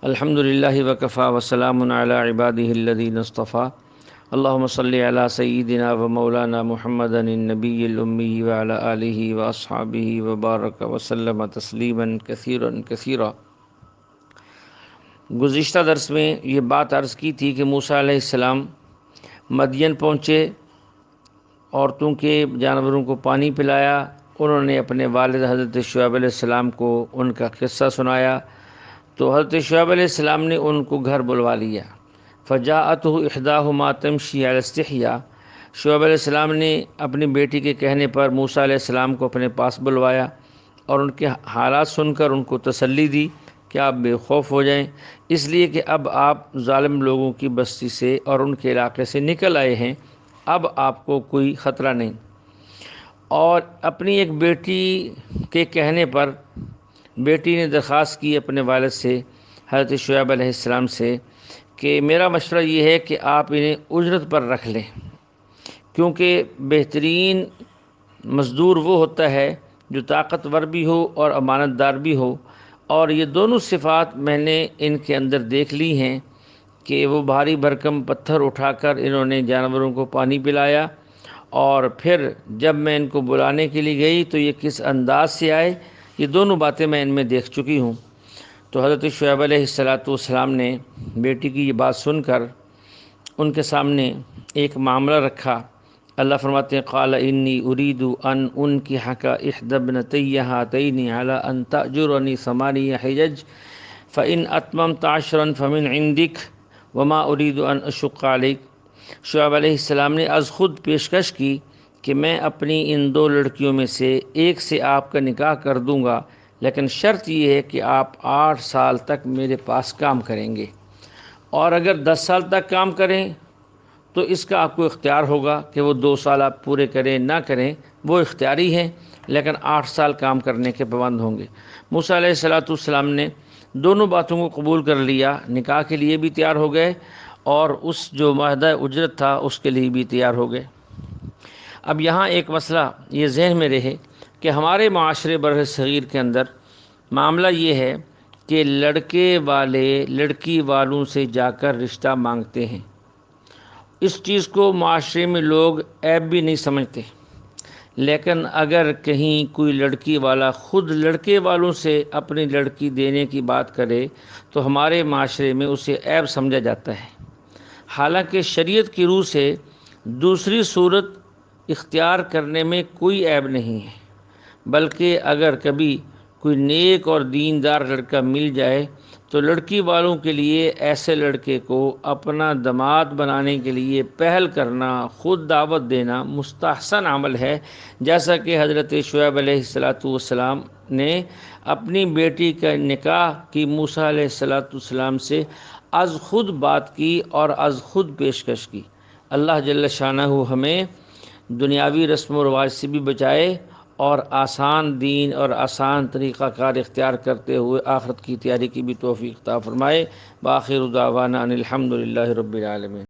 الحمد للہ وکفا وسلام علی عبادہ الذین اصطفیٰ اللہم صلی علی سیدنا و مولانا محمد النبی الامی وعلی آلہ واصحابہ وبارک وسلم تسلیما کثیرا کثیرا۔ گزشتہ درس میں یہ بات عرض کی تھی کہ موسیٰ علیہ السلام مدین پہنچے، عورتوں کے جانوروں کو پانی پلایا، انہوں نے اپنے والد حضرت شعیب علیہ السلام کو ان کا قصہ سنایا تو حضرت شعیب علیہ السلام نے ان کو گھر بلوا لیا۔ فجاءته احداهما تمشي على استحياء، شعیب علیہ السلام نے اپنی بیٹی کے کہنے پر موسیٰ علیہ السلام کو اپنے پاس بلوایا اور ان کے حالات سن کر ان کو تسلی دی کہ آپ بے خوف ہو جائیں، اس لیے کہ اب آپ ظالم لوگوں کی بستی سے اور ان کے علاقے سے نکل آئے ہیں، اب آپ کو کوئی خطرہ نہیں۔ اور اپنی ایک بیٹی کے کہنے پر بیٹی نے درخواست کی اپنے والد سے، حضرت شعیب علیہ السلام سے، کہ میرا مشورہ یہ ہے کہ آپ انہیں اجرت پر رکھ لیں، کیونکہ بہترین مزدور وہ ہوتا ہے جو طاقتور بھی ہو اور امانت دار بھی ہو، اور یہ دونوں صفات میں نے ان کے اندر دیکھ لی ہیں کہ وہ بھاری بھرکم پتھر اٹھا کر انہوں نے جانوروں کو پانی پلایا، اور پھر جب میں ان کو بلانے کے لیے گئی تو یہ کس انداز سے آئے، یہ دونوں باتیں میں ان میں دیکھ چکی ہوں۔ تو حضرت شعیب علیہ السلام نے بیٹی کی یہ بات سن کر ان کے سامنے ایک معاملہ رکھا۔ اللہ فرماتے ہیں قال انی ارید ان انکحک احدی ابنتی ہاتین علی ان تأجرنی 8 حجج فإن اتممت 10 فمن عندک وما ارید ان اشق علیک۔ شعیب علیہ السلام نے از خود پیشکش کی کہ میں اپنی ان 2 لڑکیوں میں سے ایک سے آپ کا نکاح کر دوں گا، لیکن شرط یہ ہے کہ آپ 8 سال تک میرے پاس کام کریں گے، اور اگر 10 سال تک کام کریں تو اس کا آپ کو اختیار ہوگا کہ وہ 2 سال آپ پورے کریں نہ کریں، وہ اختیاری ہیں، لیکن 8 سال کام کرنے کے پابند ہوں گے۔ موسیٰ علیہ السلام نے دونوں باتوں کو قبول کر لیا، نکاح کے لیے بھی تیار ہو گئے اور اس جو معاہدہ اجرت تھا اس کے لیے بھی تیار ہو گئے۔ اب یہاں ایک مسئلہ یہ ذہن میں رہے کہ ہمارے معاشرے بر صغیر کے اندر معاملہ یہ ہے کہ لڑکے والے لڑکی والوں سے جا کر رشتہ مانگتے ہیں۔ اس چیز کو معاشرے میں لوگ عیب بھی نہیں سمجھتے، لیکن اگر کہیں کوئی لڑکی والا خود لڑکے والوں سے اپنی لڑکی دینے کی بات کرے تو ہمارے معاشرے میں اسے عیب سمجھا جاتا ہے، حالانکہ شریعت کی روح سے دوسری صورت اختیار کرنے میں کوئی عیب نہیں ہے، بلکہ اگر کبھی کوئی نیک اور دیندار لڑکا مل جائے تو لڑکی والوں کے لیے ایسے لڑکے کو اپنا داماد بنانے کے لیے پہل کرنا، خود دعوت دینا مستحسن عمل ہے، جیسا کہ حضرت شعیب علیہ السلام نے اپنی بیٹی کا نکاح کی موسیٰ علیہ السلام سے از خود بات کی اور از خود پیشکش کی۔ اللہ جل شانہ ہمیں دنیاوی رسم و رواج سے بھی بچائے اور آسان دین اور آسان طریقہ کار اختیار کرتے ہوئے آخرت کی تیاری کی بھی توفیق عطا فرمائے۔ بآخر دعوانا ان الحمد للہ رب العالمین۔